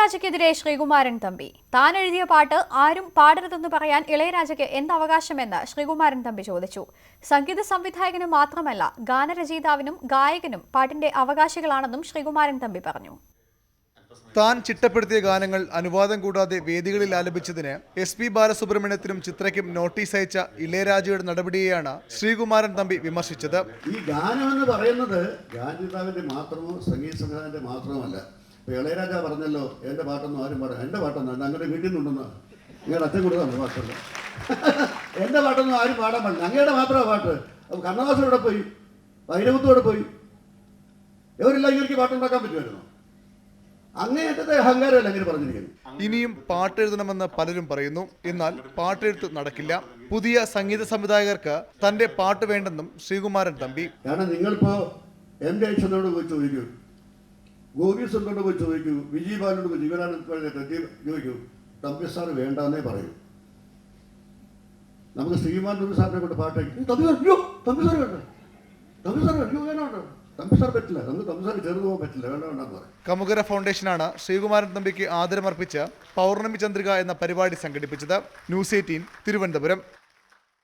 ഇളയരാജയ്ക്കെതിരെ ശ്രീകുമാരൻ തമ്പി. താൻ എഴുതിയ പാട്ട് ആരും പാടരുതെന്ന് പറയാൻ ഇളയരാജയ്ക്ക് എന്ത് അവകാശമെന്ന് ശ്രീകുമാരൻ തമ്പി ചോദിച്ചു. സംഗീത സംവിധായകന് മാത്രമല്ല, ഗാനരചയിതാവിനും ഗായകനും പാട്ടിന്റെ അവകാശികളാണെന്നും ശ്രീകുമാരൻ തമ്പി പറഞ്ഞു. താൻ ചിട്ടപ്പെടുത്തിയ ഗാനങ്ങൾ അനുവാദം കൂടാതെ വേദികളിൽ ആലപിച്ചതിന് SP ബാലസുബ്രഹ്മണ്യത്തിനും ചിത്രയ്ക്കും നോട്ടീസ് അയച്ച ഇളയരാജയുടെ നടപടിയെയാണ് ശ്രീകുമാരൻ തമ്പി വിമർശിച്ചത്. ഈ ഗാനം എന്ന് പറയുന്നത് ഗാനരചയിതാവിന്റെ മാത്രമോ സംഗീത സംവിധാനത്തിന്റെ മാത്രമല്ല. ഇപ്പോൾ ഇളയരാജ പറഞ്ഞല്ലോ, എൻ്റെ പാട്ടൊന്നും ആരും പാടാം. എൻ്റെ പാട്ടൊന്നും അങ്ങനെ വീട്ടിൽ നിന്നുണ്ടെന്ന് നിങ്ങളുടെ അച്ഛൻ കൊടുത്താണ് പാട്ടല്ല. എൻ്റെ പാട്ടൊന്നും ആരും പാടാൻ പാടില്ല, അങ്ങയുടെ മാത്രമാണ് പാട്ട്. അപ്പോൾ കണ്ണദാസൻ ഇവിടെ പോയി, വൈരമുത്തു ഇവിടെ പോയി, ഇവരെല്ലാം ഇവർക്ക് പാട്ടുണ്ടാക്കാൻ പറ്റുമായിരുന്നു. അങ്ങേയറ്റത്തെ അഹങ്കാരമല്ല അങ്ങനെ പറഞ്ഞിരിക്കുന്നു. ഇനിയും പാട്ടെഴുതണമെന്ന് പലരും പറയുന്നു. എന്നാൽ പാട്ടെഴുത്ത് നടക്കില്ല. പുതിയ സംഗീത സംവിധായകർക്ക് തന്റെ പാട്ട് വേണ്ടെന്നും ശ്രീകുമാരൻ തമ്പി. കാരണം നിങ്ങളിപ്പോൾ M. ജയചന്ദ്രനോട് പോയി ചോദിക്കൂ, ഗോപി സുന്ദറിനോട് പോയി ചോദിക്കൂ, വിജയ് ബാലനോട് പോയി ചോദിക്കൂ, തമ്പി സാർ വേണ്ടെന്നേ പറയൂ. നമുക്ക് ശ്രീകുമാരൻ തമ്പി സാറിനെ കൊണ്ട് പാട്ട് തമ്പി സാർ വേണ്ട, തമ്പി സാർ വേണ്ട, തമ്പി സാർ പറ്റില്ല, നമുക്ക് തമ്പി സാർ ചേർന്ന് പോകാൻ പറ്റില്ല, വേണ്ടെന്ന് പറയും. കമുകര ഫൗണ്ടേഷനാണ് ശ്രീകുമാരൻ തമ്പിക്ക് ആദരമർപ്പിച്ച് പൗർണമി ചന്ദ്രിക എന്ന പരിപാടി സംഘടിപ്പിച്ചത്. News 18 തിരുവനന്തപുരം.